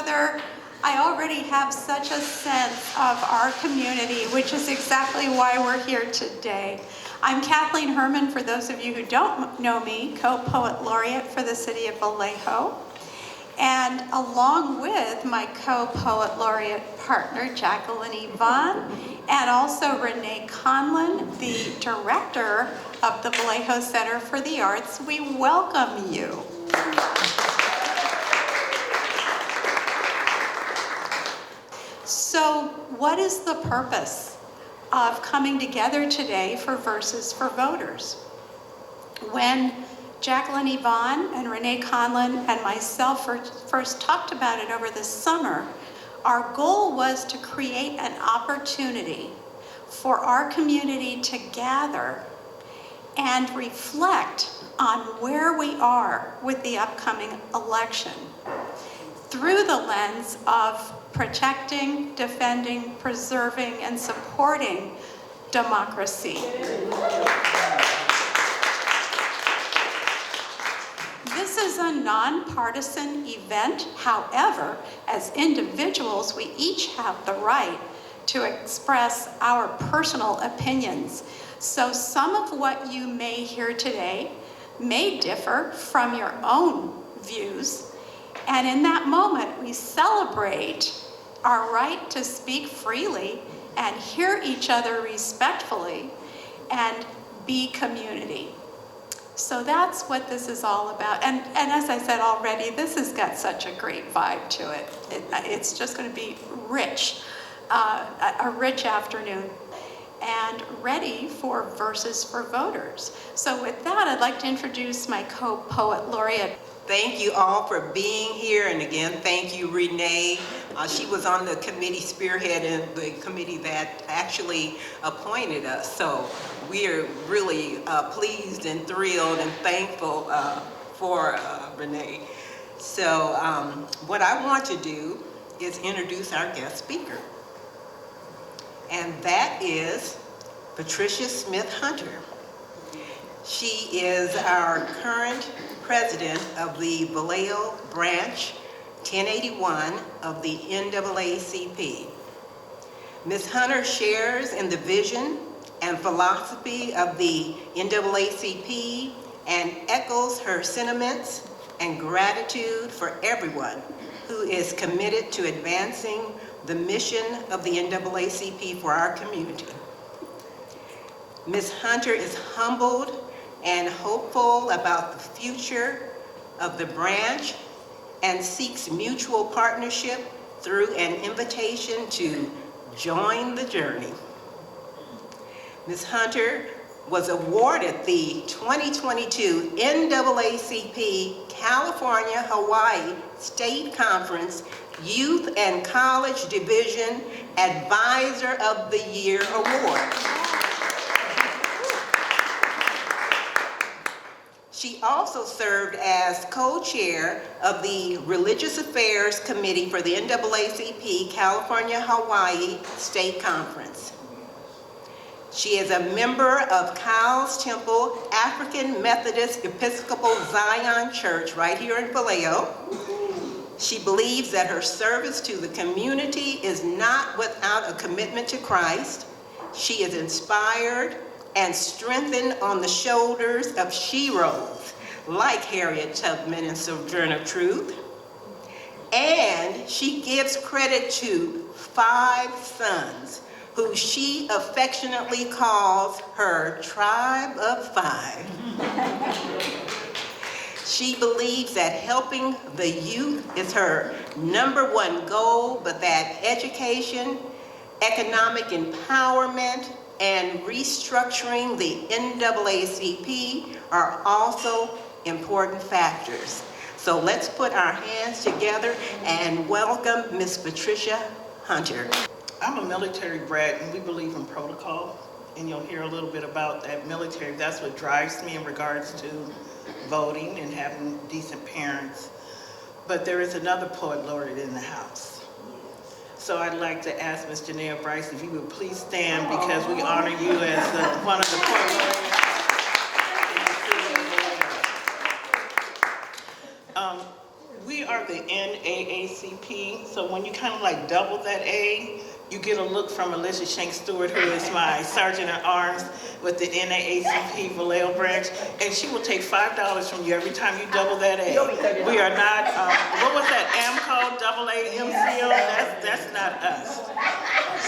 other, I already have such a sense of our community, which is exactly why we're here today. I'm Kathleen Herrmann, for those of you who don't know me, co-poet laureate for the city of Vallejo. And along with my co-poet laureate partner, Jacalyn Eyvonne, and also Renee Conlon, the director of the Vallejo Center for the Arts, we welcome you. So what is the purpose of coming together today for Verses for Voters? When Jacalyn Eyvonne and Renee Conlon and myself first talked about it over the summer, our goal was to create an opportunity for our community to gather and reflect on where we are with the upcoming election through the lens of protecting, defending, preserving, and supporting democracy. This is a nonpartisan event. However, as individuals, we each have the right to express our personal opinions. So some of what you may hear today may differ from your own views. And in that moment, we celebrate our right to speak freely and hear each other respectfully and be community. So that's what this is all about. And as I said already, this has got such a great vibe to it. It's just going to be rich, a rich afternoon, and ready for Verses for Voters. So with that, I'd like to introduce my co-poet laureate. Thank you all for being here, and again, thank you, Renee. She was on the committee spearheading the committee that actually appointed us. So we are really pleased and thrilled and thankful for Renee. So what I want to do is introduce our guest speaker, and that is Patricia Schmidt Hunter. She is our current president of the Vallejo Branch 1081 of the NAACP. Ms. Hunter shares in the vision and philosophy of the NAACP and echoes her sentiments and gratitude for everyone who is committed to advancing the mission of the NAACP for our community. Ms. Hunter is humbled and hopeful about the future of the branch and seeks mutual partnership through an invitation to join the journey. Ms. Hunter was awarded the 2022 NAACP California-Hawaii State Conference Youth and College Division Advisor of the Year Award. She also served as co-chair of the Religious Affairs Committee for the NAACP California-Hawaii State Conference. She is a member of Kyle's Temple African Methodist Episcopal Zion Church right here in Vallejo. She believes that her service to the community is not without a commitment to Christ. She is inspired and strengthened on the shoulders of sheroes like Harriet Tubman and Sojourner Truth. And she gives credit to 5 sons who she affectionately calls her tribe of 5. She believes that helping the youth is her #1 goal, but that education, economic empowerment, and restructuring the NAACP are also important factors. So let's put our hands together and welcome Ms. Patricia Hunter. I'm a military brat, and we believe in protocol, and you'll hear a little bit about that military. That's what drives me in regards to voting and having decent parents. But there is another poet laureate in the house. So I'd like to ask Ms. Janelle Bryce if you would please stand, because we honor you as one of the poet laureates. We are the NAACP. So when you kind of like double that A, you get a look from Alicia Shanks Stewart, who is my sergeant at arms with the NAACP Vallejo Branch, and she will take $5 from you every time you double that A. We are not, what was that, AMCO, AAMCO? That's not us.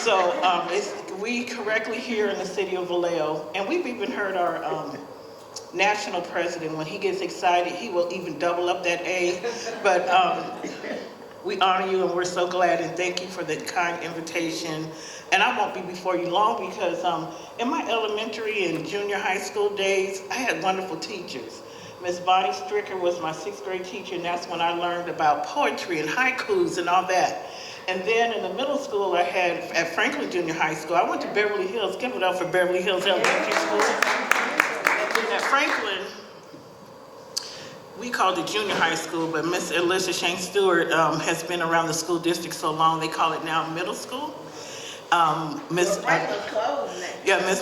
So we correctly here in the city of Vallejo, and we've even heard our national president, when he gets excited, he will even double up that A. But we honor you, and we're so glad, and thank you for the kind invitation. And I won't be before you long because in my elementary and junior high school days, I had wonderful teachers. Miss Bonnie Stricker was my 6th grade teacher, and that's when I learned about poetry and haikus and all that. And then in the middle school, I had, at Franklin Junior High School, I went to Beverly Hills. Give it up for Beverly Hills Elementary School. And then at Franklin, we called it junior high school, but Miss Alicia Shanks Stewart has been around the school district so long, they call it now middle school. Miss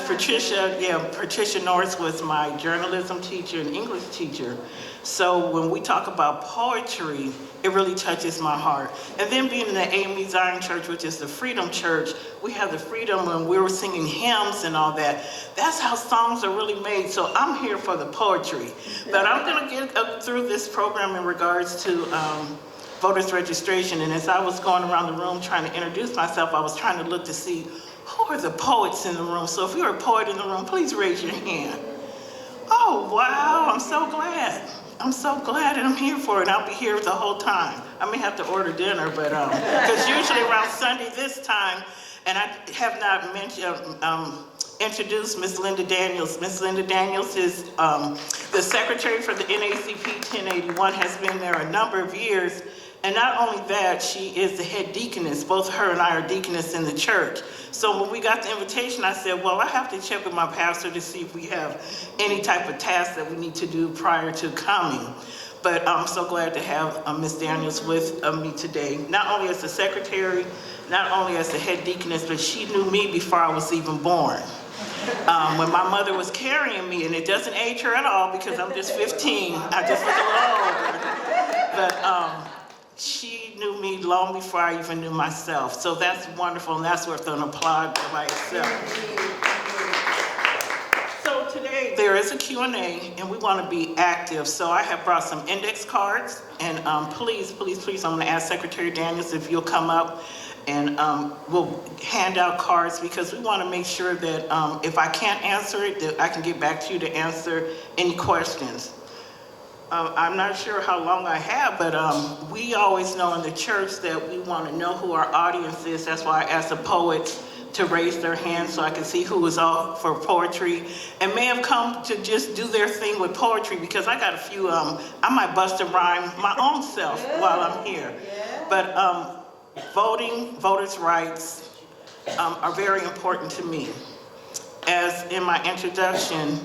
Patricia Norris was my journalism teacher and English teacher. So when we talk about poetry, it really touches my heart. And then being in the AME Zion Church, which is the Freedom Church, we have the freedom when we were singing hymns and all that. That's how songs are really made. So I'm here for the poetry. But I'm gonna get up through this program in regards to voters registration. And as I was going around the room trying to introduce myself, I was trying to look to see who are the poets in the room. So if you're a poet in the room, please raise your hand. Oh, wow, I'm so glad. I'm so glad that I'm here for it. I'll be here the whole time. I may have to order dinner, but, because usually around Sunday this time, and I have not mentioned, introduced Miss Linda Daniels. Miss Linda Daniels is the secretary for the NAACP 1081, has been there a number of years. And not only that, she is the head deaconess. Both her and I are deaconess in the church. So when we got the invitation, I said, well, I have to check with my pastor to see if we have any type of task that we need to do prior to coming. But I'm so glad to have Miss Daniels with me today, not only as the secretary, not only as the head deaconess, but she knew me before I was even born. When my mother was carrying me, and it doesn't age her at all because I'm just 15, I just look a little older. But she knew me long before I even knew myself. So that's wonderful, and that's worth an applaud by itself. So today there is a Q&A, and we want to be active. So I have brought some index cards, and please, I'm going to ask Secretary Daniels if you'll come up, and we'll hand out cards because we want to make sure that if I can't answer it, that I can get back to you to answer any questions. I'm not sure how long I have, but we always know in the church that we want to know who our audience is. That's why I asked the poets to raise their hands so I can see who is all for poetry and may have come to just do their thing with poetry, because I got a few, I might bust a rhyme my own self while I'm here. But voting, voters' rights are very important to me. As in my introduction,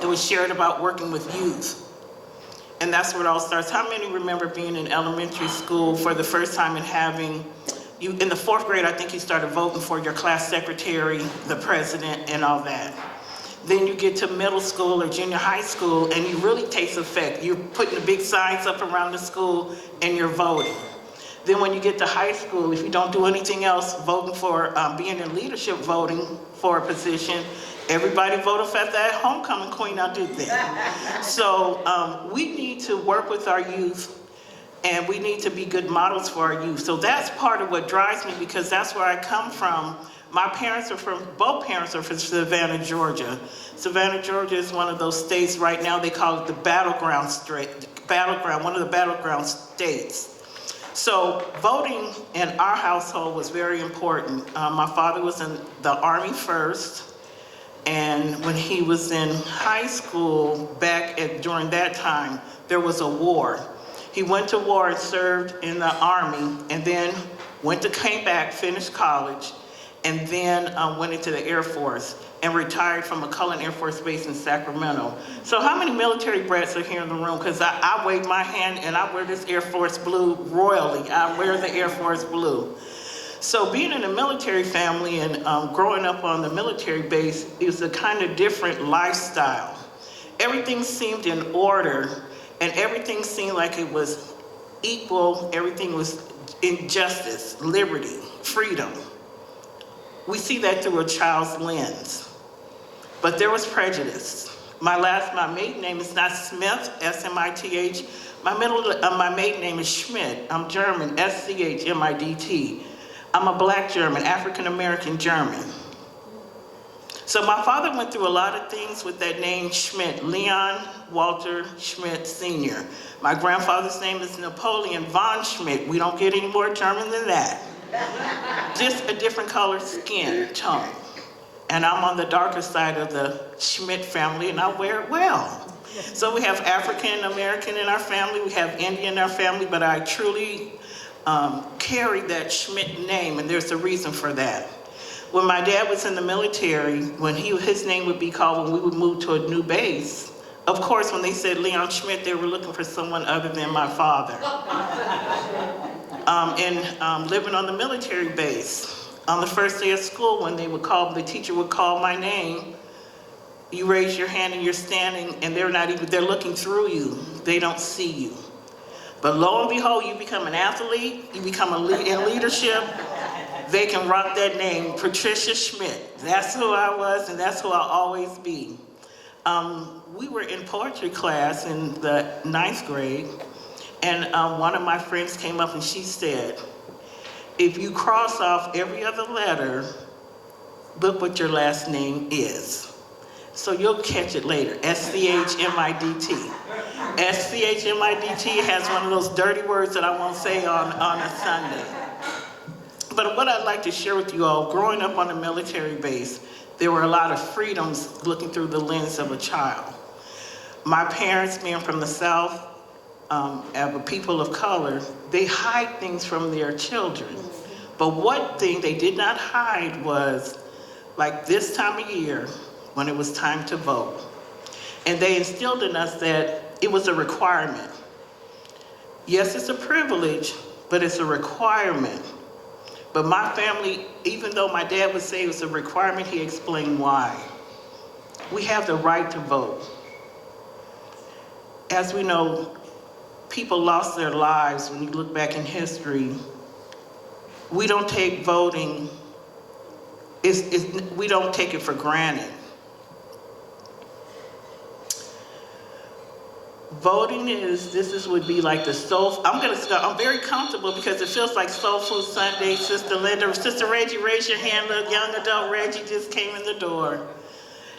it was shared about working with youth. And that's where it all starts. How many remember being in elementary school for the first time and having, you in the 4th grade, I think you started voting for your class secretary, the president, and all that. Then you get to middle school or junior high school, and it really takes effect. You're putting the big signs up around the school, and you're voting. Then when you get to high school, if you don't do anything else, voting for, being in leadership, voting for a position, everybody voted for that homecoming queen, I did that. So we need to work with our youth, and we need to be good models for our youth. So that's part of what drives me, because that's where I come from. My parents are from, both parents are from Savannah, Georgia. Savannah, Georgia is one of those states right now, they call it the battleground state, one of the battleground states. So voting in our household was very important. My father was in the Army first. And when he was in high school, during that time, there was a war. He went to war and served in the Army, and then came back, finished college, and then went into the Air Force and retired from McCullough Air Force Base in Sacramento. So how many military brats are here in the room? Because I wave my hand and I wear this Air Force blue royally. I wear the Air Force blue. So being in a military family and growing up on the military base is a kind of different lifestyle. Everything seemed in order, and everything seemed like it was equal, everything was injustice, liberty, freedom. We see that through a child's lens. But there was prejudice. My maiden name is not Smith, S-M-I-T-H. My maiden name is Schmidt. I'm German, S-C-H-M-I-D-T. I'm a black German, African-American German. So my father went through a lot of things with that name Schmidt, Leon Walter Schmidt Sr. My grandfather's name is Napoleon von Schmidt. We don't get any more German than that. Just a different color skin tone. And I'm on the darker side of the Schmidt family, and I wear it well. So we have African American in our family, we have Indian in our family, but I truly carry that Schmidt name, and there's a reason for that. When my dad was in the military, when his name would be called when we would move to a new base, of course, when they said Leon Schmidt, they were looking for someone other than my father. Living on the military base, on the first day of school, when the teacher would call my name, you raise your hand and you're standing, and they're looking through you. They don't see you. But lo and behold, you become an athlete, you become in leadership, they can rock that name, Patricia Schmidt. That's who I was, and that's who I'll always be. We were in poetry class in the 9th grade, and one of my friends came up and she said, if you cross off every other letter, look what your last name is. So you'll catch it later, S-C-H-M-I-D-T. S-C-H-M-I-D-T has one of those dirty words that I won't say on a Sunday. But what I'd like to share with you all, growing up on a military base, there were a lot of freedoms looking through the lens of a child. My parents, being from the South, of a people of color, they hide things from their children. But one thing they did not hide was, like this time of year, when it was time to vote. And they instilled in us that it was a requirement. Yes, it's a privilege, but it's a requirement. But my family, even though my dad would say it was a requirement, he explained why. We have the right to vote. As we know, people lost their lives when you look back in history. We don't take voting, we don't take it for granted. Voting would be like the soul. I'm very comfortable because it feels like Soul Food Sunday. Sister Linda, Sister Reggie, raise your hand. Look, young adult Reggie just came in the door.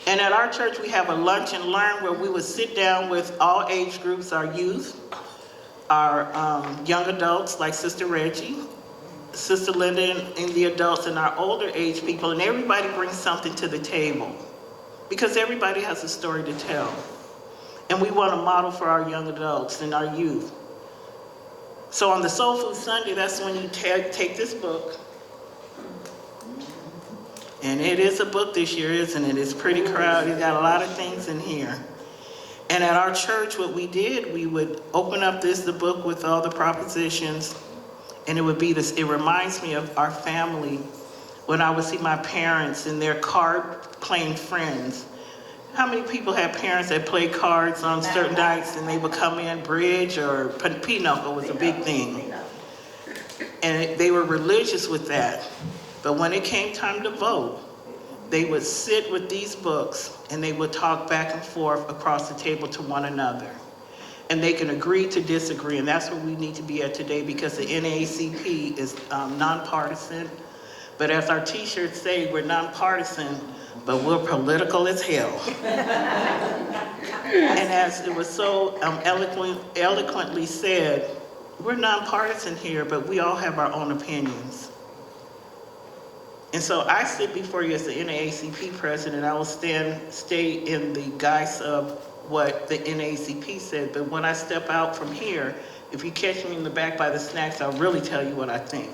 And at our church, we have a lunch and learn where we would sit down with all age groups, our youth, our young adults like Sister Reggie, Sister Linda, and the adults, and our older age people, and everybody brings something to the table because everybody has a story to tell. And we want to model for our young adults and our youth. So on the Soul Food Sunday, that's when you take this book. And it is a book this year, isn't it? It's pretty crowded. It's got a lot of things in here. And at our church, what we did, we would open up the book with all the propositions, and it would be this. It reminds me of our family when I would see my parents and their card-playing friends. How many people had parents that played cards on certain nights and they would come in, bridge or pinochle was a big thing. And they were religious with that. But when it came time to vote, they would sit with these books and they would talk back and forth across the table to one another. And they can agree to disagree, and that's where we need to be at today because the NAACP is nonpartisan. But as our t-shirts say, we're nonpartisan, but we're political as hell. And as it was so eloquently said, we're nonpartisan here, but we all have our own opinions. And so I sit before you as the NAACP president. I will stay in the guise of what the NAACP said, but when I step out from here, if you catch me in the back by the snacks, I'll really tell you what I think.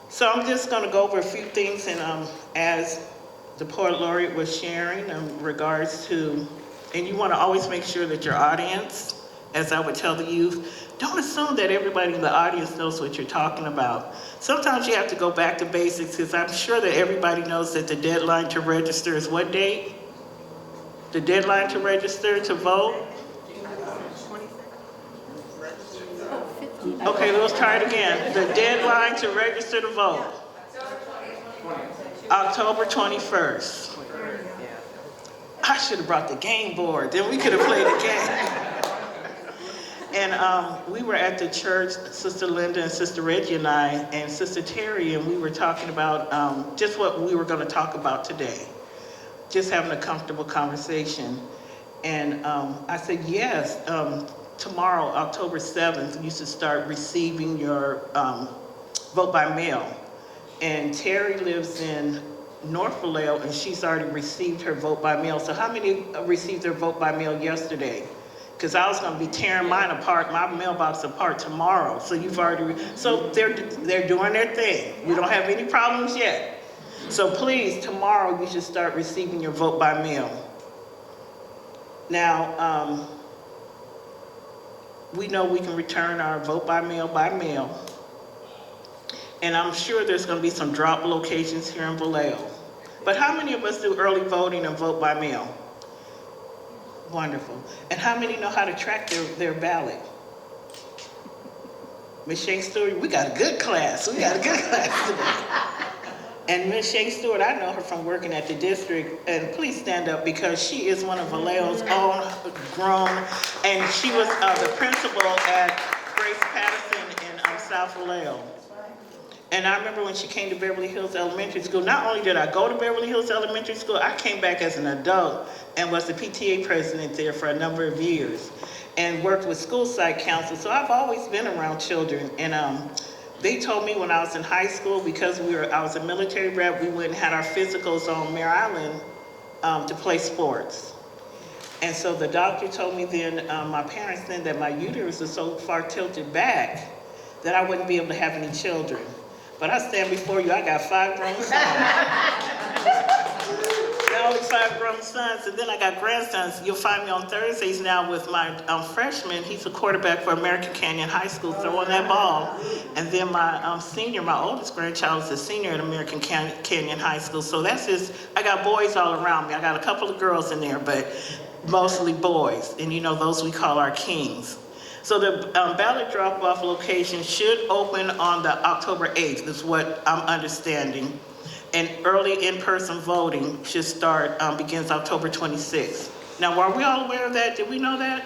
So I'm just going to go over a few things, and as the poet laureate was sharing in regards to, and you want to always make sure that your audience, as I would tell the youth, don't assume that everybody in the audience knows what you're talking about. Sometimes you have to go back to basics, because I'm sure that everybody knows that the deadline to register is what date? The deadline to register to vote? Okay, let's try it again. The deadline to register to vote. October 21st. I should have brought the game board, then we could have played the game. And we were at the church, Sister Linda and Sister Reggie and I, and Sister Terry, and we were talking about just what we were going to talk about today. Just having a comfortable conversation. And I said, yes, tomorrow, October 7th, you should start receiving your vote by mail. And Terry lives in North Vallejo, and she's already received her vote by mail. So how many received their vote by mail yesterday? Because I was going to be tearing mine apart, my mailbox apart tomorrow. So you've already, so they're doing their thing. We don't have any problems yet. So please, tomorrow you should start receiving your vote by mail. Now, we know we can return our vote by mail. And I'm sure there's going to be some drop locations here in Vallejo. But how many of us do early voting and vote by mail? Wonderful. And how many know how to track their ballot? Ms. Shane Stewart, we got a good class. We got a good class today. And Ms. Shane Stewart, I know her from working at the district, and please stand up because she is one of Vallejo's own grown, and she was the principal at Grace Patterson in South Vallejo. And I remember when she came to Beverly Hills Elementary School, not only did I go to Beverly Hills Elementary School, I came back as an adult and was the PTA president there for a number of years and worked with school site council. So I've always been around children. And they told me when I was in high school, because I was a military brat, we went and had our physicals on Mare Island to play sports. And so the doctor told me then, my parents then, that my uterus was so far tilted back that I wouldn't be able to have any children. But I stand before you, I got 5 grown sons. Not only 5 grown sons, and then I got grandsons. You'll find me on Thursdays now with my freshman. He's a quarterback for American Canyon High School, throwing that ball. And then my senior, my oldest grandchild is a senior at American Canyon High School. So that's just, I got boys all around me. I got a couple of girls in there, but mostly boys. And you know, those we call our kings. So the ballot drop-off location should open on the October 8th, is what I'm understanding. And early in-person voting should start, begins October 26th. Now, are we all aware of that? Did we know that?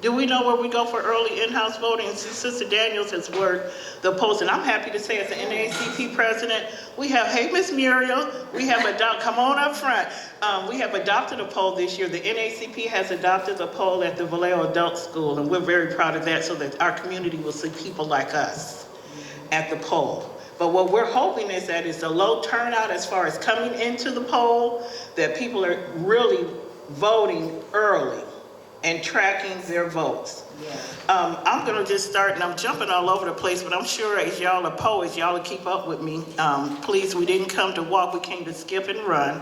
Do we know where we go for early in-house voting? And Sister Daniels has worked the polls, and I'm happy to say as the NAACP president, we have, hey, Miss Muriel, we have come on up front. We have adopted a poll this year. The NAACP has adopted a poll at the Vallejo Adult School, and we're very proud of that so that our community will see people like us at the poll. But what we're hoping is that it's a low turnout as far as coming into the poll, that people are really voting early and tracking their votes. Yes. I'm gonna just start, and I'm jumping all over the place, but I'm sure as y'all are poets, y'all will keep up with me. Please, we didn't come to walk, we came to skip and run.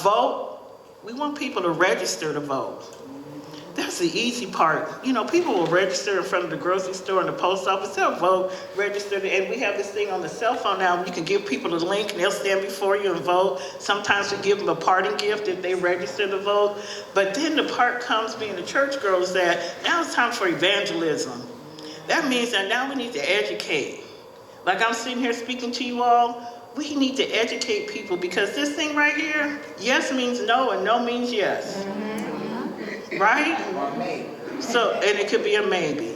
Vote, we want people to register to vote. That's the easy part. You know, people will register in front of the grocery store and the post office. They'll vote, register, and we have this thing on the cell phone now. You can give people the link and they'll stand before you and vote. Sometimes we give them a parting gift if they register to vote. But then the part comes, being a church girl, is that now it's time for evangelism. That means that now we need to educate. Like I'm sitting here speaking to you all, we need to educate people because this thing right here, yes means no and no means yes. Right? So, and it could be a maybe.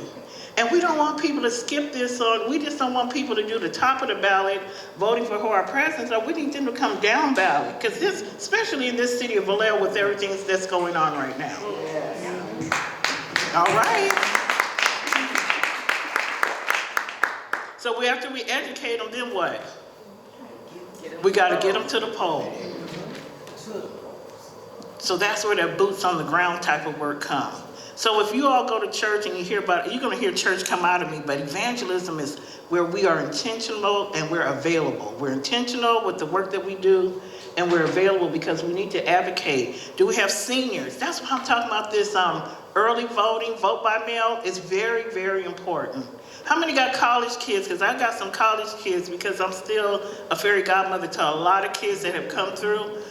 And we don't want people to skip this on, we just don't want people to do the top of the ballot, voting for who our presidents are. We need them to come down ballot, because this, especially in this city of Vallejo with everything that's going on right now. Yes. All right. So after we educate them, then what? We got to get them to the poll. So that's where that boots on the ground type of work comes. So if you all go to church and you hear about it, you're going to hear church come out of me, but evangelism is where we are intentional and we're available. We're intentional with the work that we do, and we're available because we need to advocate. Do we have seniors? That's what I'm talking about. This early voting, vote by mail is very, very important. How many got college kids? Because I got some college kids because I'm still a fairy godmother to a lot of kids that have come through.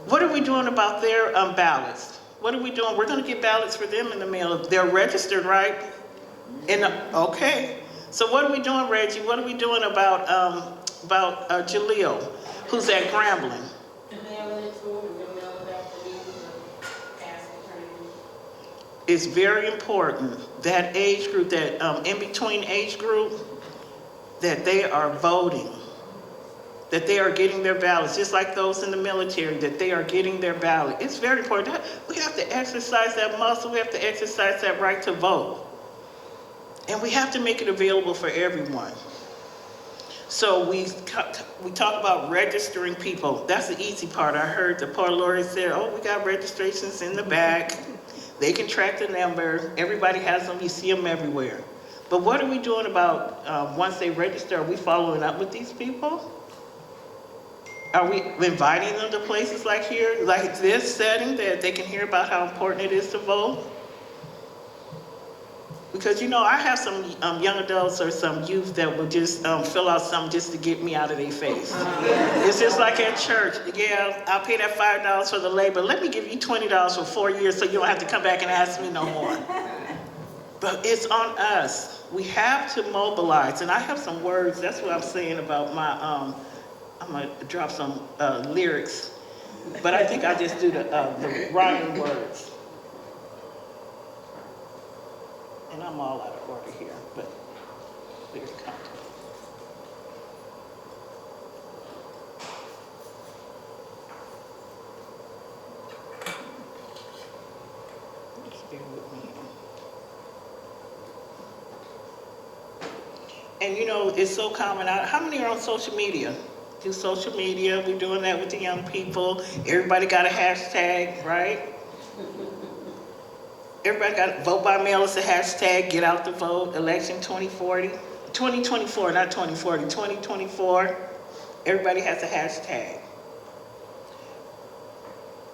What are we doing about their ballots? What are we doing? We're going to get ballots for them in the mail. They're registered, right? And, okay. So what are we doing, Reggie? What are we doing about Jaleel, who's at Grambling? It's very important, that age group, that in-between age group, that they are voting, that they are getting their ballots, just like those in the military, that they are getting their ballot. It's very important. We have to exercise that muscle. We have to exercise that right to vote. And we have to make it available for everyone. So we talk about registering people. That's the easy part. I heard the poor laureate said, oh, we got registrations in the back. They can track the number. Everybody has them. You see them everywhere. But what are we doing about once they register? Are we following up with these people? Are we inviting them to places like here, like this setting, that they can hear about how important it is to vote? Because, you know, I have some young adults or some youth that will just fill out something just to get me out of their face. It's just like at church. Yeah, I'll pay that $5 for the labor. Let me give you $20 for 4 years so you don't have to come back and ask me no more. But it's on us. We have to mobilize. And I have some words. That's what I'm saying about my, I'm going to drop some lyrics. But I think I just do the rhyming words. And I'm all out of order here, but here it comes. Just bear with me. And you know, it's so common. How many are on social media? Do social media, we're doing that with the young people. Everybody got a hashtag, right? Everybody got vote by mail is a hashtag, get out the vote, election 2024, not 2040, 2024. Everybody has a hashtag.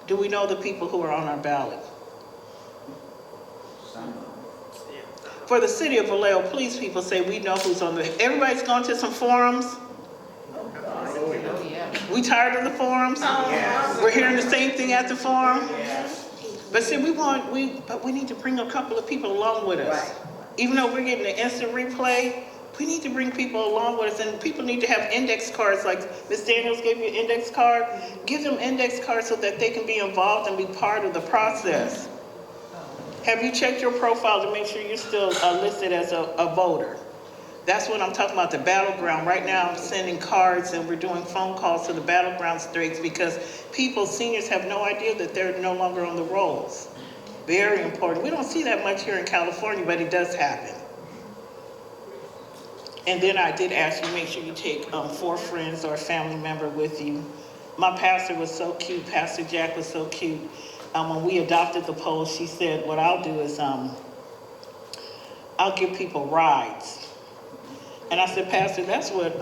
Do we know the people who are on our ballot? For the city of Vallejo, please people say we know who's on the, everybody's gone to some forums? We tired of the forums? We're hearing the same thing at the forum? But see, we need to bring a couple of people along with us. Right. Even though we're getting an instant replay, we need to bring people along with us, and people need to have index cards, like Ms. Daniels gave you an index card. Give them index cards so that they can be involved and be part of the process. Have you checked your profile to make sure you're still listed as a voter? That's what I'm talking about, the battleground. Right now I'm sending cards and we're doing phone calls to the battleground streets because people, seniors, have no idea that they're no longer on the rolls. Very important. We don't see that much here in California, but it does happen. And then I did ask you, make sure you take 4 friends or a family member with you. My pastor was so cute. Pastor Jack was so cute. When we adopted the poll, she said, what I'll do is I'll give people rides. And I said, Pastor, that's what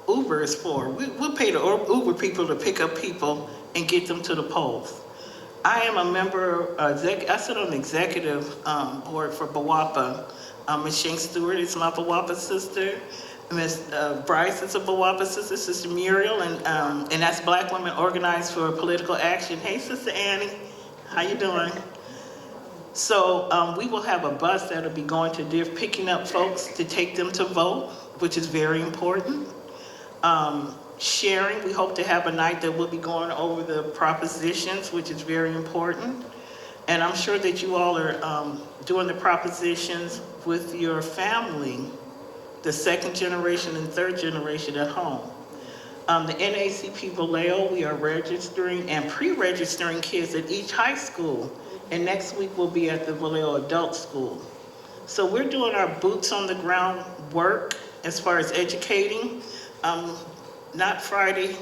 Uber is for. We'll pay the Uber people to pick up people and get them to the polls. I am a member, I sit on the executive board for BWAPA. Ms. Shank Stewart is my BWAPA sister. Ms. Bryce is a BWAPA sister, Sister Muriel, and that's Black Women Organized for Political Action. Hey, Sister Annie, how you doing? So we will have a bus that'll be going to picking up folks to take them to vote, which is very important. Sharing, we hope to have a night that we'll be going over the propositions, which is very important. And I'm sure that you all are doing the propositions with your family, the 2nd generation and 3rd generation at home. The NAACP Vallejo, we are registering and pre-registering kids at each high school. And next week we'll be at the Vallejo Adult School. So we're doing our boots on the ground work as far as educating. Not Friday,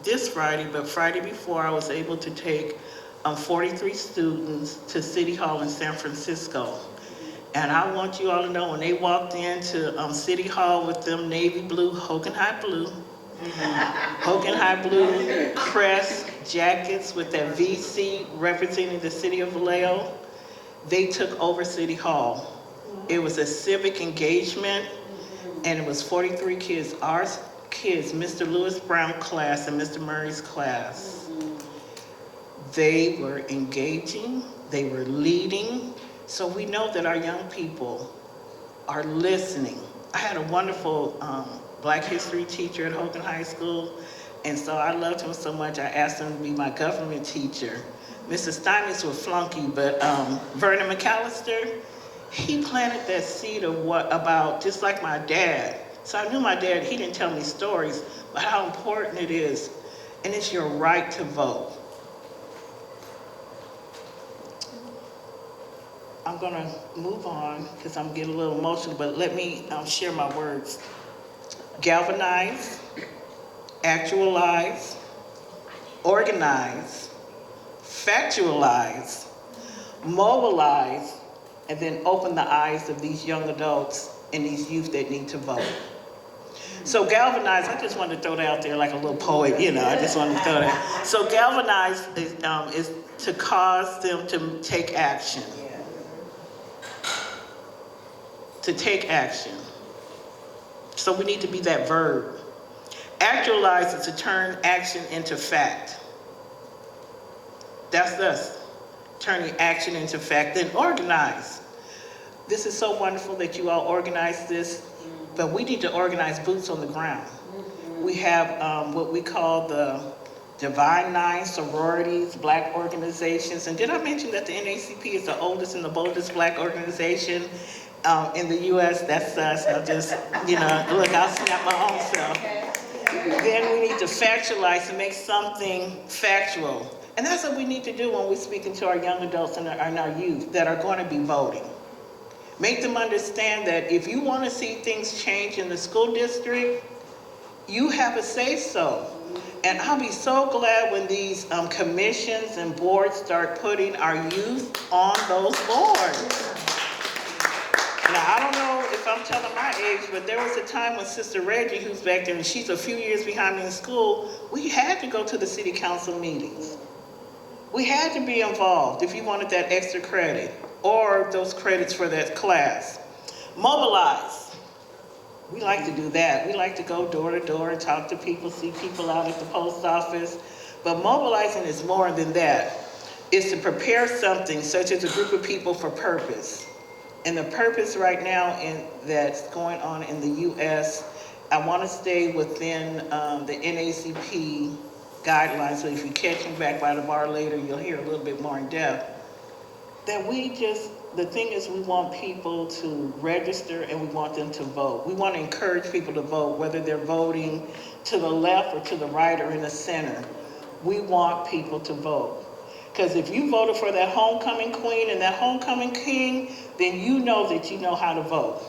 this Friday, but Friday before, I was able to take 43 students to City Hall in San Francisco. And I want you all to know, when they walked into City Hall with them navy blue, Hogan High blue, Hogan High blue crest jackets with that VC representing the city of Vallejo, they took over City Hall. It was a civic engagement, and it was 43 kids. Our kids, Mr. Lewis Brown class and Mr. Murray's class, they were engaging, they were leading. So we know that our young people are listening. I had a wonderful Black history teacher at Hogan High School, and so I loved him so much, I asked him to be my government teacher. Mrs. Steinmetz was flunky, but Vernon McAllister, he planted that seed of what about, just like my dad. So I knew my dad, he didn't tell me stories, but how important it is. And it's your right to vote. I'm gonna move on because I'm getting a little emotional, but let me share my words. Galvanize, actualize, organize, factualize, mobilize, and then open the eyes of these young adults and these youth that need to vote. So galvanize, I just wanted to throw that out there like a little poet, you know, I just wanted to throw that. So galvanize is to cause them to take action. To take action. So we need to be that verb. Actualize is to turn action into fact. That's us, turning action into fact. Then organize. This is so wonderful that you all organize this, but we need to organize boots on the ground. We have what we call the Divine Nine sororities, Black organizations. And did I mention that the NAACP is the oldest and the boldest Black organization in the US? That's us. I'll just, look, I'll snap my own self. Then we need to factualize and make something factual. And that's what we need to do when we're speaking to our young adults and our youth that are going to be voting. Make them understand that if you want to see things change in the school district, you have a say-so. And I'll be so glad when these commissions and boards start putting our youth on those boards. Now, I don't know if I'm telling my age, but there was a time when Sister Reggie, who's back there, and she's a few years behind me in school, we had to go to the city council meetings. We had to be involved if you wanted that extra credit or those credits for that class. Mobilize. We like to do that. We like to go door to door and talk to people, see people out at the post office. But mobilizing is more than that. It's to prepare something, such as a group of people for purpose. And the purpose right now that's going on in the U.S., I want to stay within the NAACP guidelines. So if you catch me back by the bar later, you'll hear a little bit more in depth. That the thing is, we want people to register and we want them to vote. We want to encourage people to vote, whether they're voting to the left or to the right or in the center. We want people to vote. Because if you voted for that homecoming queen and that homecoming king, then you know that you know how to vote.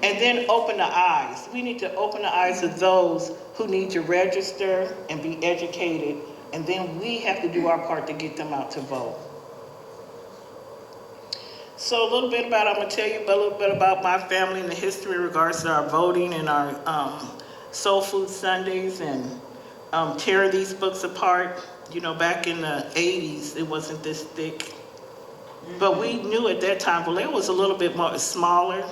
And then open the eyes. We need to open the eyes of those who need to register and be educated. And then we have to do our part to get them out to vote. So I'm going to tell you a little bit about my family and the history in regards to our voting and our Soul Food Sundays and tear these books apart. Back in the 80s, it wasn't this thick. But we knew at that time, Vallejo was a little bit more smaller,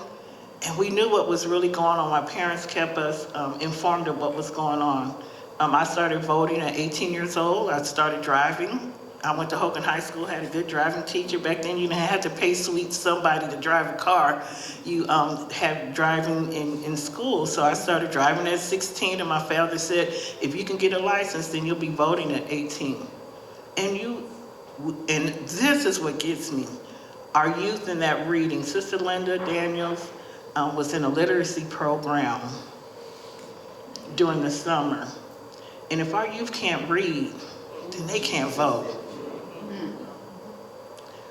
and we knew what was really going on. My parents kept us informed of what was going on. I started voting at 18 years old. I started driving. I went to Hogan High School, had a good driving teacher. Back then, you didn't have to pay somebody to drive a car. You had driving in school. So I started driving at 16, and my father said, if you can get a license, then you'll be voting at 18. And this is what gets me. Our youth in that reading. Sister Linda Daniels was in a literacy program during the summer. And if our youth can't read, then they can't vote.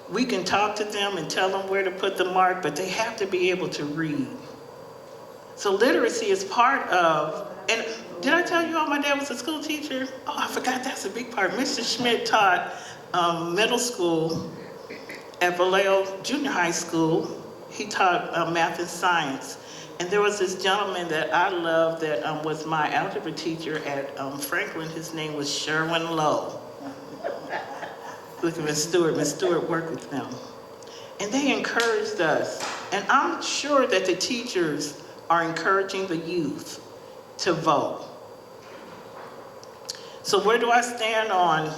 We can talk to them and tell them where to put the mark, but they have to be able to read. So literacy is part of, and did I tell you all my dad was a school teacher? Oh, I forgot, that's a big part. Mr. Schmidt taught middle school at Vallejo Junior High School. He taught math and science. And there was this gentleman that I loved that was my algebra teacher at Franklin. His name was Sherwin Lowe. Look at Miss Stewart. Miss Stewart worked with them. And they encouraged us. And I'm sure that the teachers are encouraging the youth to vote. So where do I stand on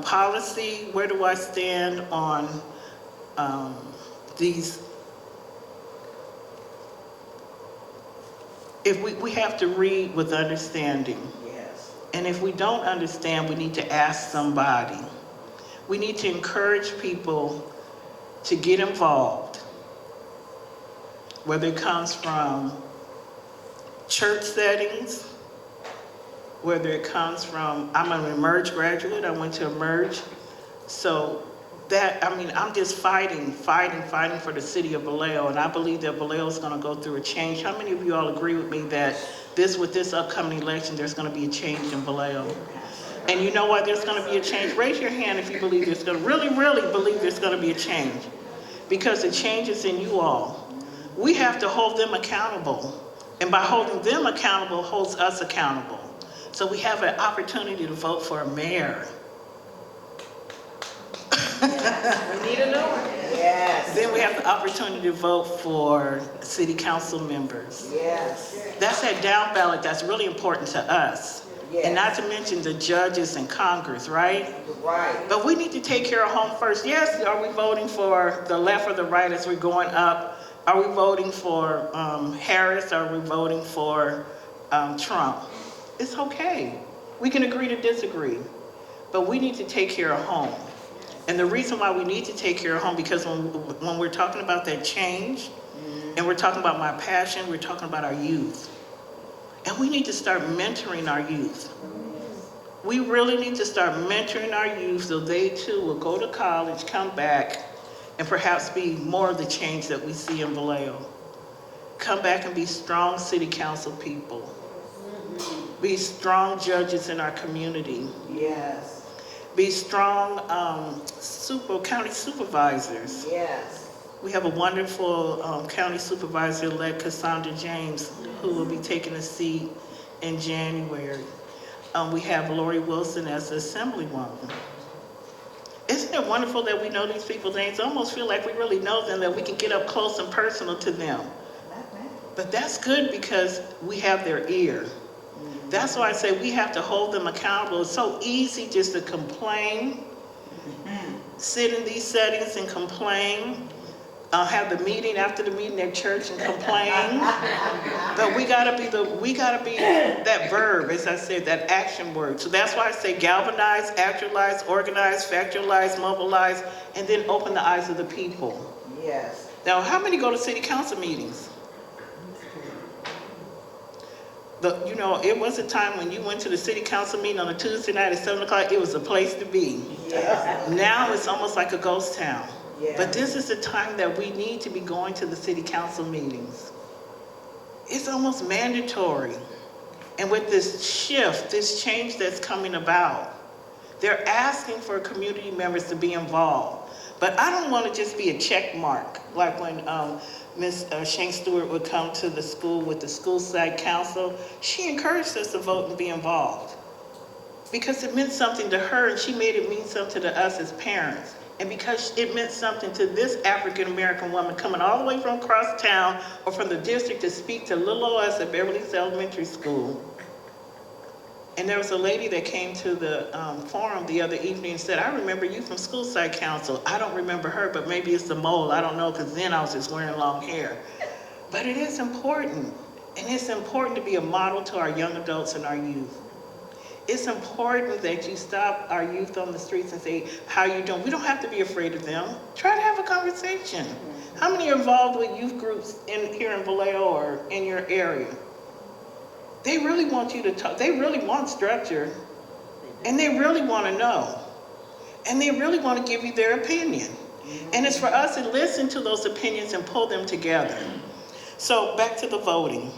policy? Where do I stand on these if we have to read with understanding. Yes. And if we don't understand, we need to ask somebody. We need to encourage people to get involved, whether it comes from church settings, whether it comes from, I'm an Emerge graduate, I went to Emerge. So that, I mean, I'm just fighting for the city of Vallejo, and I believe that Vallejo is gonna go through a change. How many of you all agree with me that with this upcoming election, there's gonna be a change in Vallejo? And you know why there's gonna be a change? Raise your hand if you believe there's gonna, really believe there's gonna be a change. Because the change is in you all. We have to hold them accountable. And by holding them accountable, holds us accountable. So we have an opportunity to vote for a mayor. We need a new one. Yes. Then we have the opportunity to vote for city council members. Yes. That's that down ballot that's really important to us. Yes. And not to mention the judges in Congress, right? Right. But we need to take care of home first. Yes, are we voting for the left or the right as we're going up? Are we voting for Harris? Are we voting for Trump? It's okay. We can agree to disagree. But we need to take care of home. And the reason why we need to take care of home, because when we're talking about that change, and we're talking about my passion, we're talking about our youth. And we need to start mentoring our youth. We really need to start mentoring our youth so they too will go to college, come back, and perhaps be more of the change that we see in Vallejo. Come back and be strong city council people. Be strong judges in our community. Yes. Be strong county supervisors. Yes. We have a wonderful county supervisor-elect, Cassandra James, who will be taking a seat in January. We have Lori Wilson as the assemblywoman. Isn't it wonderful that we know these people's names? I almost feel like we really know them, that we can get up close and personal to them. But that's good because we have their ear. That's why I say we have to hold them accountable. It's so easy just to complain, sit in these settings and complain, have the meeting after the meeting at church and complain. But we gotta be that verb, as I said, that action word. So that's why I say galvanize, actualize, organize, factualize, mobilize, and then open the eyes of the people. Yes. Now, how many go to city council meetings? It was a time when you went to the city council meeting on a Tuesday night at 7 o'clock, it was a place to be. Yes. Now it's almost like a ghost town. Yes. But this is the time that we need to be going to the city council meetings. It's almost mandatory. And with this shift, this change that's coming about, they're asking for community members to be involved. But I don't want to just be a check mark, like when Ms. Shane Stewart would come to the school with the school site council. She encouraged us to vote and be involved because it meant something to her, and she made it mean something to us as parents. And because it meant something to this African-American woman coming all the way from across town or from the district to speak to little old us at Beverly Hills Elementary School. And there was a lady that came to the forum the other evening and said, I remember you from school site council. I don't remember her, but maybe it's the mole. I don't know, because then I was just wearing long hair. But it is important. And it's important to be a model to our young adults and our youth. It's important that you stop our youth on the streets and say, how you doing? We don't have to be afraid of them. Try to have a conversation. How many are involved with youth groups here in Vallejo or in your area? They really want you to talk. They really want structure. And they really want to know. And they really want to give you their opinion. And it's for us to listen to those opinions and pull them together. So back to the voting.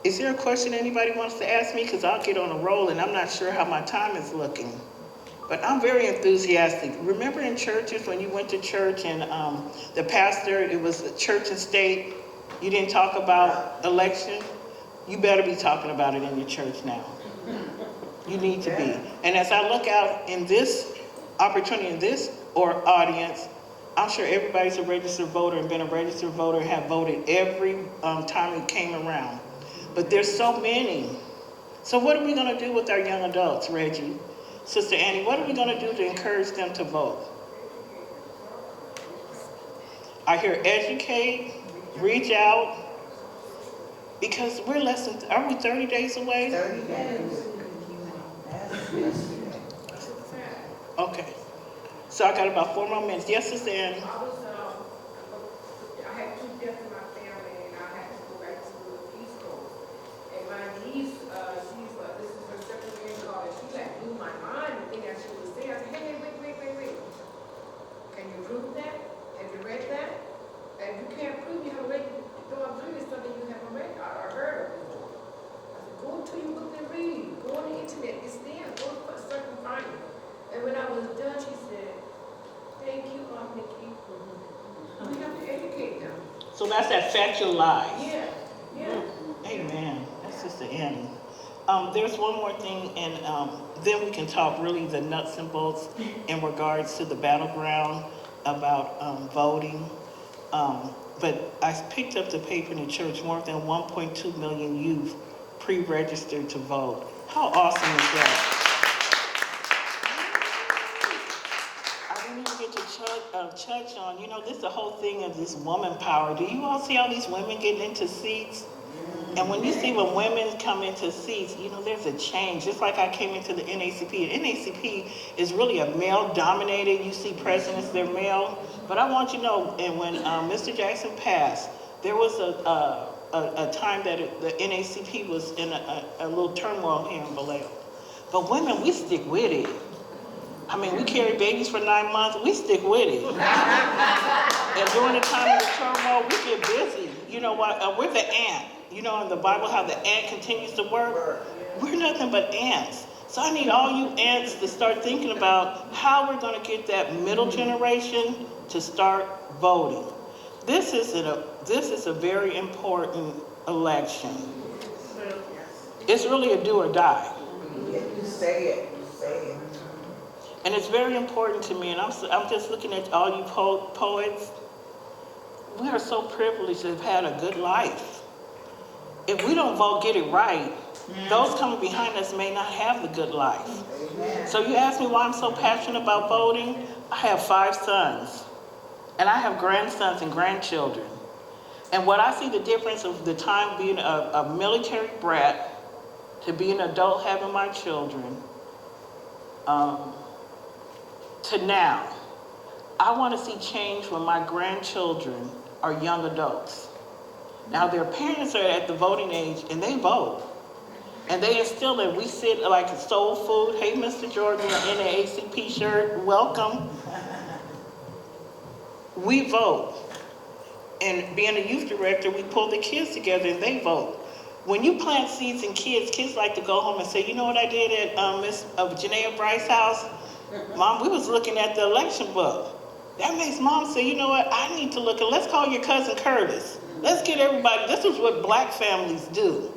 Is there a question anybody wants to ask me? Because I'll get on a roll and I'm not sure how my time is looking. But I'm very enthusiastic. Remember in churches when you went to church and the pastor, it was church and state, you didn't talk about election? You better be talking about it in your church now. You need to be. And as I look out in this opportunity, in this audience, I'm sure everybody's a registered voter and been a registered voter and have voted every time it came around. But there's so many. So what are we going to do with our young adults, Reggie? Sister Annie, what are we going to do to encourage them to vote? I hear educate, reach out, Because we're less than, are we 30 days away? 30 days. Okay. So I got about 4 more minutes. Yes, Sister Annie. I had 2 deaths in my family, and I had to go back to the East Coast. And my niece, this is her second year in college. She like blew my mind with things that she was saying. I said, hey, wait. Can you prove that? Have you read that? And you can't prove you haven't read. Don't believe it's something you haven't read or heard of before. I said, go to your book and read. Go on the internet. It's there. Go to certain find it. And when I was done, she said, thank you, Aunt Nikki. We have to educate them. So that's that factual lies. Yeah. Amen. That's Sister Annie. There's one more thing, and then we can talk really the nuts and bolts in regards to the battleground about voting. But I picked up the paper in the church, more than 1.2 million youth pre-registered to vote. How awesome is that? I didn't even get to touch on, this is the whole thing of this woman power. Do you all see all these women getting into seats? And when you see when women come into seats, there's a change. Just like I came into the NAACP. NAACP is really a male-dominated. You see presidents, they're male. But I want you to know, and when Mr. Jackson passed, there was a time that the NAACP was in a little turmoil here in Vallejo. But women, we stick with it. I mean, we carry babies for 9 months. We stick with it. And during the time of the turmoil, we get busy. You know what? We're the ant. In the Bible, how the ant continues to work. We're nothing but ants. So I need all you ants to start thinking about how we're going to get that middle generation to start voting. This is a very important election. It's really a do or die. You say it. And it's very important to me, and I'm just looking at all you poets. We are so privileged to have had a good life. If we don't vote, get it right, those coming behind us may not have the good life. Amen. So you ask me why I'm so passionate about voting? I have 5 sons, and I have grandsons and grandchildren. And what I see the difference of the time being a military brat to being an adult having my children, to now, I want to see change when my grandchildren are young adults. Now their parents are at the voting age and they vote. And they instill it. We sit like a soul food. Hey, Mr. Jordan, in the NAACP shirt, welcome. We vote. And being a youth director, we pull the kids together and they vote. When you plant seeds in kids like to go home and say, you know what I did at Miss Janaea Bryce's house? Mom, we was looking at the election book. That makes Mom say, you know what, I need to look at, let's call your cousin Curtis. Let's get everybody, this is what black families do.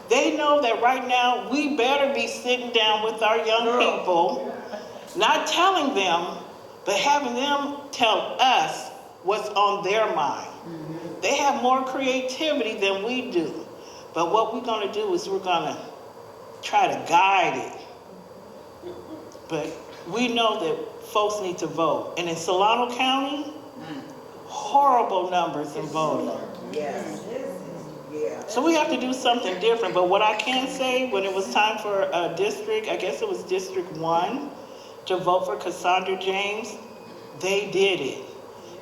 They know that right now we better be sitting down with our young people, not telling them, but having them tell us what's on their mind. They have more creativity than we do. But what we're going to do is we're going to try to guide it. But we know that folks need to vote. And in Solano County, horrible numbers in voting. Yes. Yeah. So we have to do something different. But what I can say, when it was time for a district, I guess it was District 1, to vote for Cassandra James, they did it.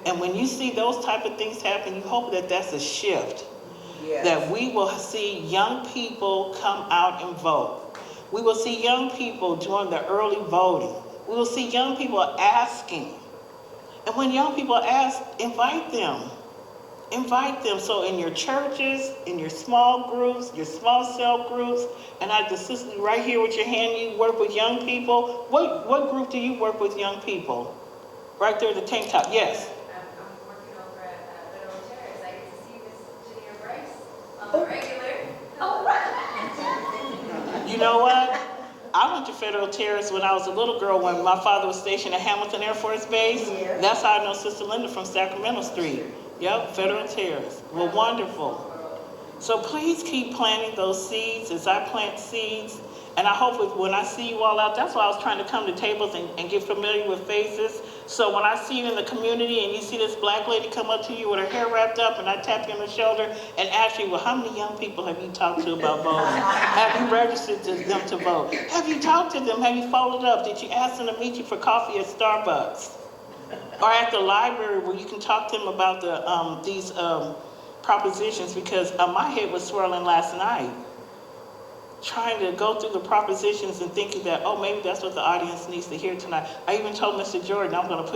And when you see those type of things happen, you hope that that's a shift. Yes. That we will see young people come out and vote. We will see young people doing the early voting. We will see young people asking. And when young people ask, invite them. Invite them. So in your churches, in your small groups, your small cell groups, and I just right here with your hand, you work with young people. What group do you work with young people? Right there at the tank top. Yes. I'm working over at Federal Terrace. I get to see Miss Janaea Bryce on the regular. Oh, right. You know what? I went to Federal Terrace when I was a little girl when my father was stationed at Hamilton Air Force Base. Yeah. That's how I know Sister Linda from Sacramento Street. Yep, Federal Terrace. Well, wonderful. So please keep planting those seeds as I plant seeds. And I hope when I see you all out, that's why I was trying to come to tables and get familiar with faces. So when I see you in the community and you see this black lady come up to you with her hair wrapped up and I tap you on the shoulder and ask you, well, how many young people have you talked to about voting? Have you registered them to vote? Have you talked to them? Have you followed up? Did you ask them to meet you for coffee at Starbucks? Or at the library where you can talk to them about these propositions, because my head was swirling last night trying to go through the propositions and thinking that, oh, maybe that's what the audience needs to hear tonight. I even told Mr. Jordan, I'm going to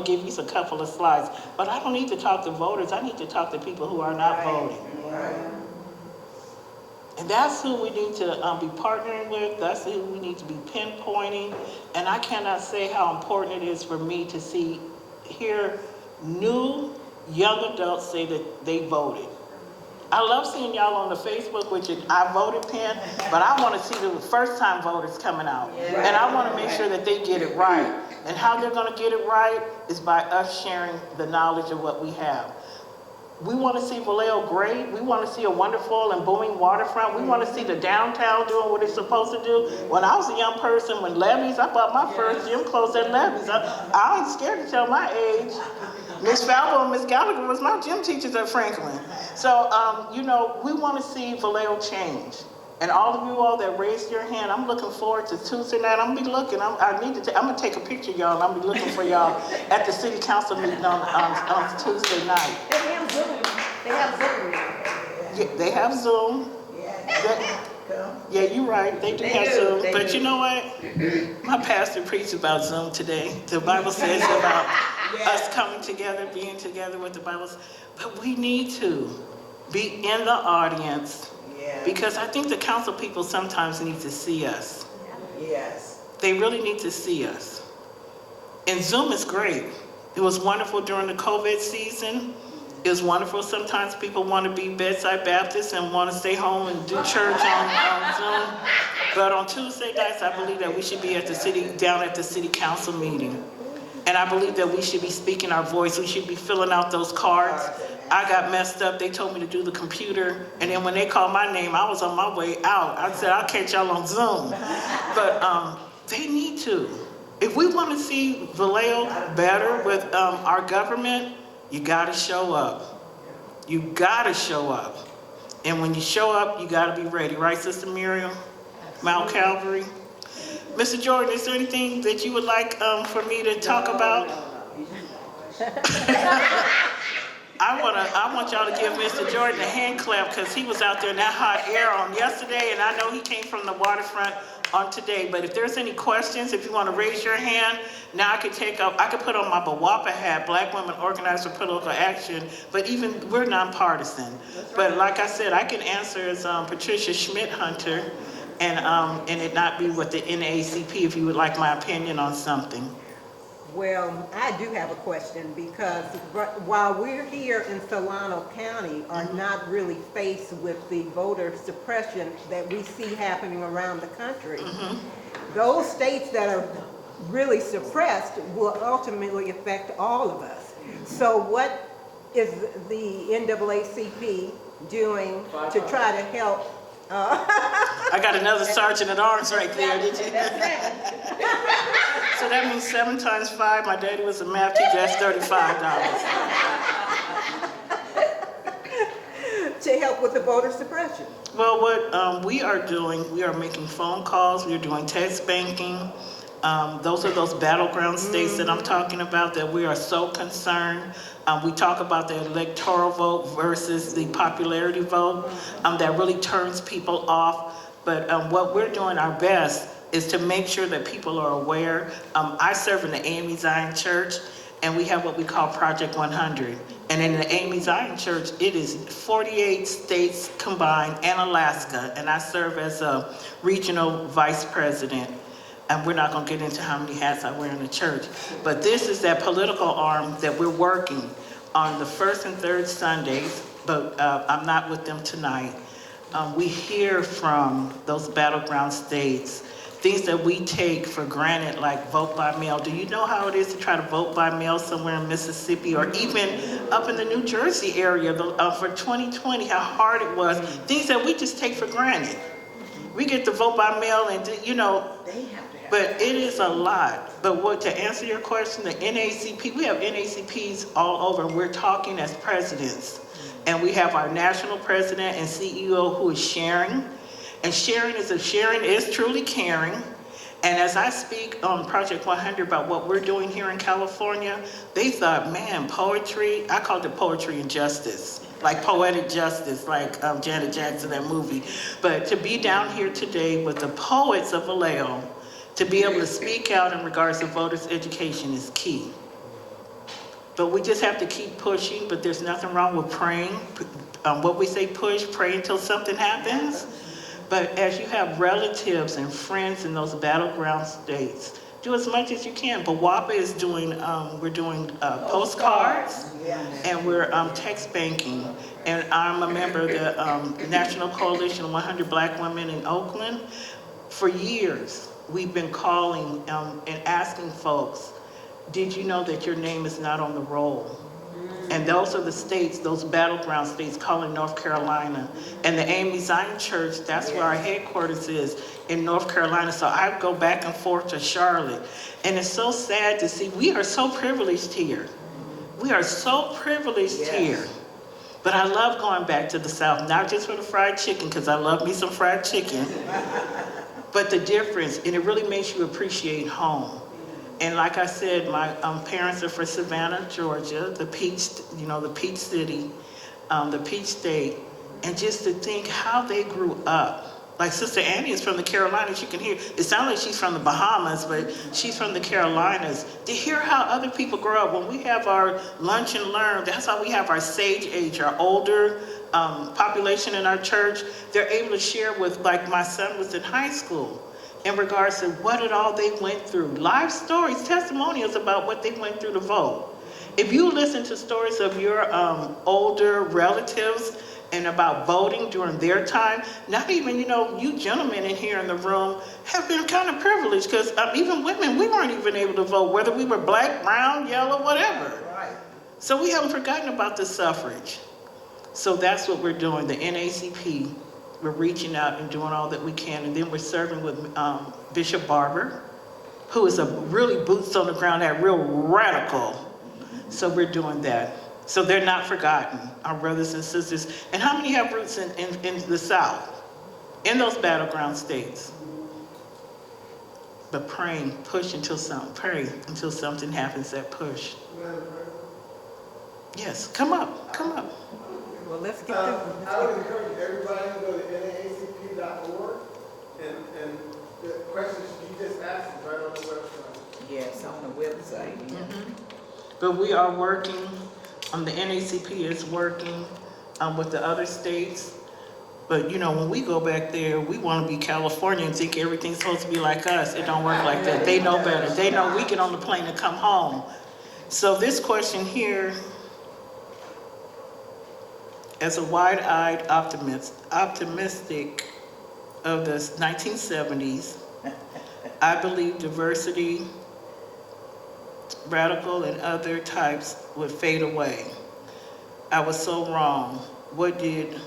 give you a couple of slides, but I don't need to talk to voters. I need to talk to people who are not voting. Right. And that's who we need to be partnering with. That's who we need to be pinpointing. And I cannot say how important it is for me to hear new young adults say that they voted. I love seeing y'all on the Facebook with your I voted pin, but I want to see the first time voters coming out. Yeah. And I want to make sure that they get it right. And how they're going to get it right is by us sharing the knowledge of what we have. We want to see Vallejo great. We want to see a wonderful and booming waterfront. We want to see the downtown doing what it's supposed to do. When I was a young person, when Levy's, I bought my first gym clothes at Levy's. I ain't scared to tell my age. Miss Falvo and Miss Gallagher was my gym teachers at Franklin. So, we want to see Vallejo change. And all of you all that raised your hand, I'm looking forward to Tuesday night. I'm gonna be looking. I'm gonna take a picture, y'all, and I'm gonna be looking for y'all at the city council meeting on Tuesday night. They have Zoom. They have Zoom. Yeah, they have Zoom. Yeah, you're right. They do have Zoom. But you know what? My pastor preached about Zoom today. The Bible says about us coming together, being together with the Bible. But we need to be in the audience. Because I think the council people sometimes need to see us. Yes. They really need to see us. And Zoom is great. It was wonderful during the COVID season. It was wonderful. Sometimes people want to be bedside Baptists and want to stay home and do church on Zoom. But on Tuesday nights, I believe that we should be down at the city council meeting. And I believe that we should be speaking our voice. We should be filling out those cards. I got messed up. They told me to do the computer. And then when they called my name, I was on my way out. I said, I'll catch y'all on Zoom. But they need to. If we want to see Vallejo better with our government, you got to show up. You got to show up. And when you show up, you got to be ready. Right, Sister Miriam? Mount Calvary? Mr. Jordan, is there anything that you would like for me to talk about? I want y'all to give Mr. Jordan a hand clap because he was out there in that hot air on yesterday, and I know he came from the waterfront on today. But if there's any questions, if you want to raise your hand, now I could put on my BWAPA hat, Black Women Organized for Political Action, but even we're nonpartisan. But like I said, I can answer as Patricia Schmidt Hunter, and it not be with the NAACP if you would like my opinion on something. Well, I do have a question because while we're here in Solano County are not really faced with the voter suppression that we see happening around the country, those states that are really suppressed will ultimately affect all of us. So what is the NAACP doing to try to help? I got another sergeant at arms right there, did you? So that means 7 times 5. My daddy was a math teacher. That's $35. To help with the voter suppression. Well, what we are doing, we are making phone calls. We are doing text banking. Those are those battleground states that I'm talking about that we are so concerned. We talk about the electoral vote versus the popularity vote that really turns people off. But what we're doing our best is to make sure that people are aware. I serve in the AME Zion Church, and we have what we call Project 100. And in the AME Zion Church, it is 48 states combined and Alaska, and I serve as a regional vice president. And we're not going to get into how many hats I wear in the church. But this is that political arm that we're working on the first and third Sundays, but I'm not with them tonight. We hear from those battleground states things that we take for granted, like vote by mail. Do you know how it is to try to vote by mail somewhere in Mississippi or even up in the New Jersey area for 2020, how hard it was? Things that we just take for granted. We get to vote by mail and, you know, but it is a lot. But to answer your question, the NAACP, we have NAACPs all over. We're talking as presidents. And we have our national president and CEO who is sharing. And sharing is truly caring. And as I speak on Project 100 about what we're doing here in California, they thought, man, poetry, I called it poetry and justice, like poetic justice, like Janet Jackson, that movie. But to be down here today with the poets of Vallejo, to be able to speak out in regards to voters' education is key. But we just have to keep pushing, but there's nothing wrong with praying. What we say, pray until something happens. But as you have relatives and friends in those battleground states, do as much as you can. But WAPA is doing, we're doing postcards, and we're text banking. And I'm a member of the National Coalition of 100 Black Women in Oakland. For years, we've been calling and asking folks, did you know that your name is not on the roll? And those are the states, those battleground states, calling North Carolina. And the AME Zion Church, that's where our headquarters is, in North Carolina. So I go back and forth to Charlotte. And it's so sad to see, we are so privileged here. We are so privileged here. But I love going back to the South, not just for the fried chicken, because I love me some fried chicken, but the difference, and it really makes you appreciate home. And like I said, my parents are from Savannah, Georgia, the peach, the peach city, the peach state. And just to think how they grew up. Like Sister Annie is from the Carolinas, you can hear, it sounds like she's from the Bahamas, but she's from the Carolinas. To hear how other people grow up, when we have our lunch and learn, that's how we have our sage age, our older population in our church. They're able to share with, like my son was in high school, in regards to what it all they went through. Life stories, testimonials about what they went through to vote. If you listen to stories of your older relatives and about voting during their time, not even, you gentlemen in here in the room have been kind of privileged, because even women, we weren't even able to vote, whether we were black, brown, yellow, whatever. Right. So we haven't forgotten about the suffrage. So that's what we're doing, the NAACP. We're reaching out and doing all that we can, and then we're serving with Bishop Barber, who is a really boots on the ground, that real radical. So we're doing that. So they're not forgotten, our brothers and sisters. And how many have roots in the South, in those battleground states? But pray until something happens, that push. Yes, come up. Well, let's get I would encourage everybody to go to naacp.org, and the questions you just asked is right on the website. Yes, on the website. Mm-hmm. But we are working, the NAACP is working with the other states. But when we go back there, we want to be California and think everything's supposed to be like us. It don't work like that. They know better. They know we get on the plane and come home. So this question here, as a wide-eyed optimistic of the 1970s, I believe diversity, radical and other types would fade away. I was so wrong. What did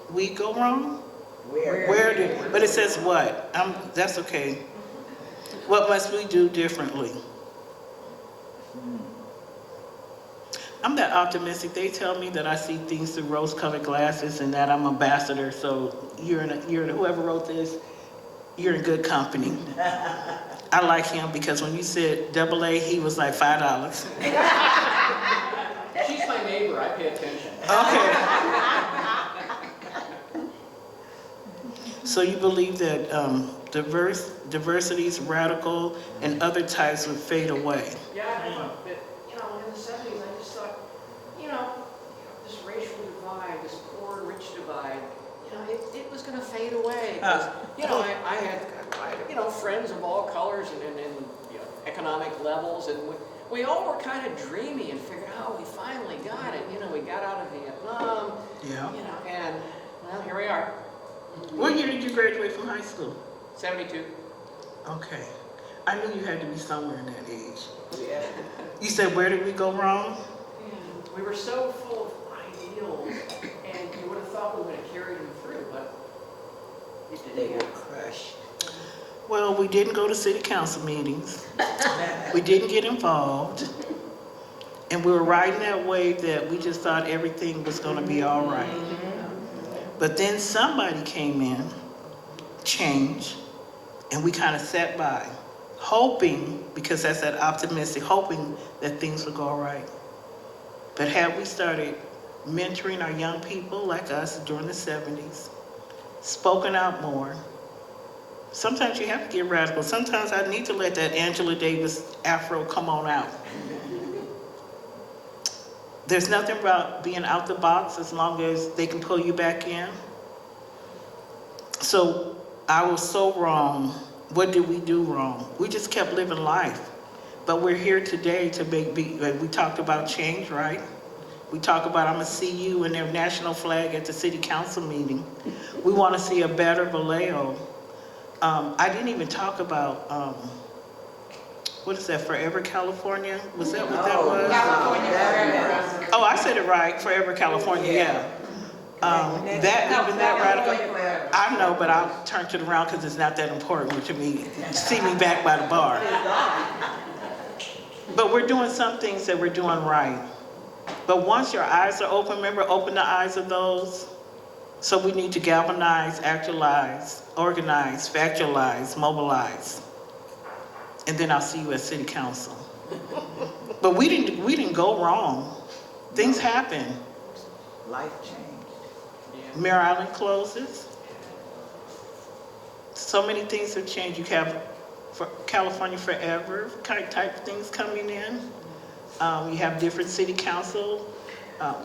we go wrong? Where did, but it says what? That's okay. What must we do differently? I'm that optimistic. They tell me that I see things through rose-colored glasses and that I'm an ambassador. So whoever wrote this, you're in good company. I like him because when you said AA, he was like $5. She's my neighbor. I pay attention. Okay. So you believe that diversities, radical, and other types would fade away? Yeah, but in the 70s, I just thought, this racial divide, this poor and rich divide, it was going to fade away. Because, I had friends of all colors and economic levels, and we all were kind of dreamy and figured, we finally got it. We got out of Vietnam. Yeah. And well, here we are. What year did you graduate from high school? 72. Okay. I knew you had to be somewhere in that age. Yeah. You said, where did we go wrong? We were so full of ideals, and you would have thought we would have carried them through, but it They didn't were happen. crushed. Well, we didn't go to city council meetings. We didn't get involved. And we were riding that wave that we just thought everything was going to be all right. But then somebody came in, changed, and we kind of sat by, hoping, because that's that optimistic, hoping that things would go all right. But had we started mentoring our young people like us during the 70s, spoken out more, sometimes you have to get radical. Sometimes I need to let that Angela Davis afro come on out. There's nothing about being out the box as long as they can pull you back in. So I was so wrong. What did we do wrong? We just kept living life. But we're here today to we talked about change, right? We talk about, I'm gonna see you in their national flag at the city council meeting. We wanna see a better Vallejo. I didn't even talk about, what is that, Forever California? Was that what that was? California. Oh, I said it right, Forever California, yeah. That radical, I know, but I'll turn it around because it's not that important to me. See me back by the bar. But we're doing some things that we're doing right. But once your eyes are open, remember, open the eyes of those. So we need to galvanize, actualize, organize, factualize, mobilize. And then I'll see you at city council. But we didn't go wrong. Things happen. Life changed. Mare Island closes. So many things have changed. You have for California Forever type things coming in. You have different city council.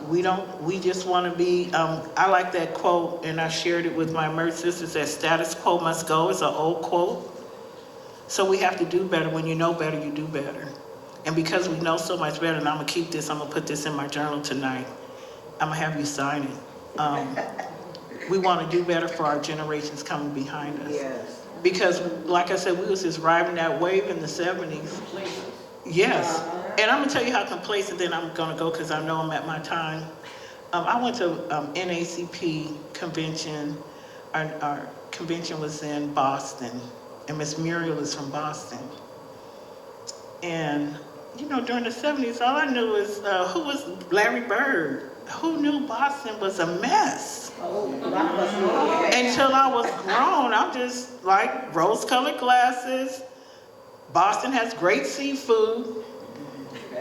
We just want to be, I like that quote, and I shared it with my merged sisters, that status quo must go. It's an old quote. So we have to do better. When you know better, you do better. And because we know so much better, and I'm gonna keep this, I'm gonna put this in my journal tonight. I'm gonna have you sign it. We want to do better for our generations coming behind us. Yes. Because, like I said, we was just riding that wave in the 70s. Yes. And I'm gonna tell you how complacent, then I'm gonna go because I know I'm at my time. I went to NAACP convention. Our convention was in Boston, and Miss Muriel is from Boston. And, you know, during the 70s, all I knew was, who was Larry Bird? Who knew Boston was a mess? Until I was grown, I'm just like rose-colored glasses. Boston has great seafood,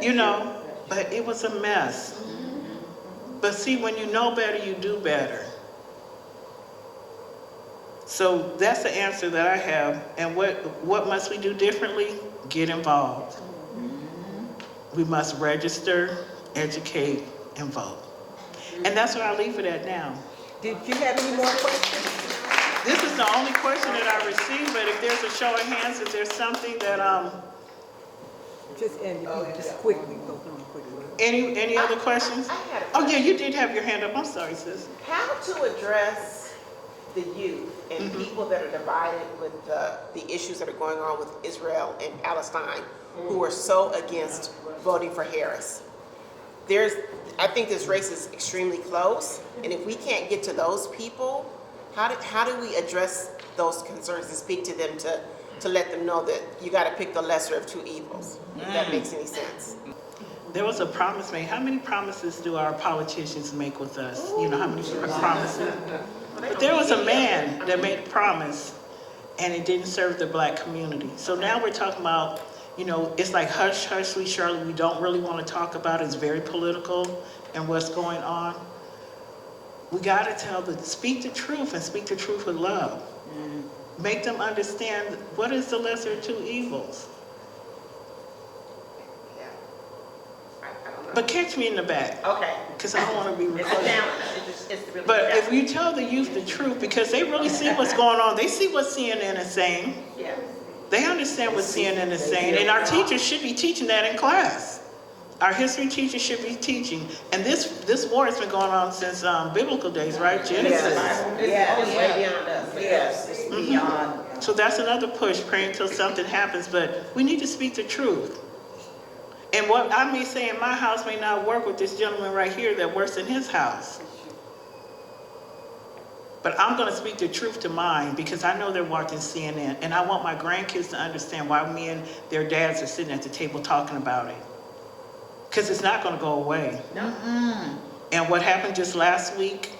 you know, but it was a mess. But see, when you know better, you do better. So that's the answer that I have. And what must we do differently? Get involved. We must register, educate, and vote. And that's where I leave it at now. Did you have any more questions? This is the only question that I received, but if there's a show of hands, if there's something that, Just, and just quickly, go through them quickly. any other questions? I had a Oh yeah, you did have your hand up, I'm sorry, sis. How to address the youth and people that are divided with the issues that are going on with Israel and Palestine, who are so against voting for Harris. I think this race is extremely close, and if we can't get to those people, how do we address those concerns and speak to them to let them know that you got to pick the lesser of two evils, if that makes any sense? There was a promise made. How many promises do our politicians make with us? You know, how many promises? But there was a man that made a promise, and it didn't serve the black community. So now we're talking about, you know, it's like hush, hush, sweet Charlotte. We don't really want to talk about it. It's very political and what's going on. We got to speak the truth, and speak the truth with love. Make them understand what is the lesser of two evils. Yeah. I don't know. But catch me in the back, Okay. because I don't want to be It's a recorded. challenge. It's really But a if you tell the youth the truth, because they really see what's going on, they see what CNN is saying. yeah. They understand what CNN is saying, and our teachers should be teaching that in class. Our history teachers should be teaching, and this war has been going on since biblical days, right? Genesis. Yeah, it's way beyond us. Yes, it's beyond. So that's another push, praying until something happens, but we need to speak the truth. And what I may say in my house may not work with this gentleman right here that works in his house. But I'm going to speak the truth to mine because I know they're watching CNN, and I want my grandkids to understand why me and their dads are sitting at the table talking about it. Because it's not going to go away. And what happened just last week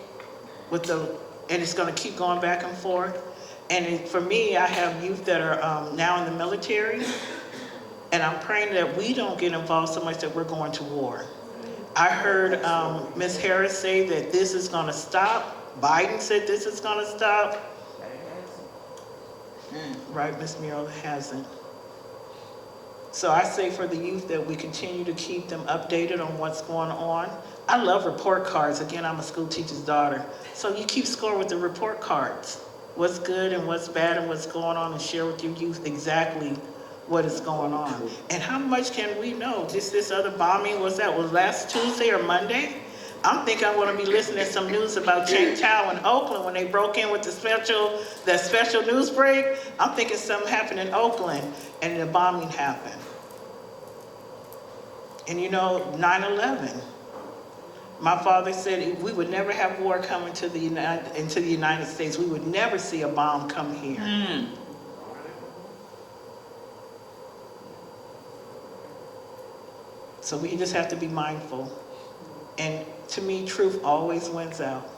with and it's going to keep going back and forth. And for me, I have youth that are now in the military, and I'm praying that we don't get involved so much that we're going to war. I heard Ms. Harris say that this is going to stop. Biden said this is going to stop. Right, Ms. Muriel, hasn't. So I say for the youth that we continue to keep them updated on what's going on. I love report cards. Again, I'm a school teacher's daughter. So you keep score with the report cards. What's good and what's bad and what's going on, and share with your youth exactly what is going on. And how much can we know? Just this other bombing, was last Tuesday or Monday? I'm thinking I want to be listening to some news about Chang Tao in Oakland when they broke in with that special news break. I'm thinking something happened in Oakland and the bombing happened. And 9/11. My father said we would never have war come into the United States. We would never see a bomb come here. So we just have to be mindful. And to me, truth always wins out.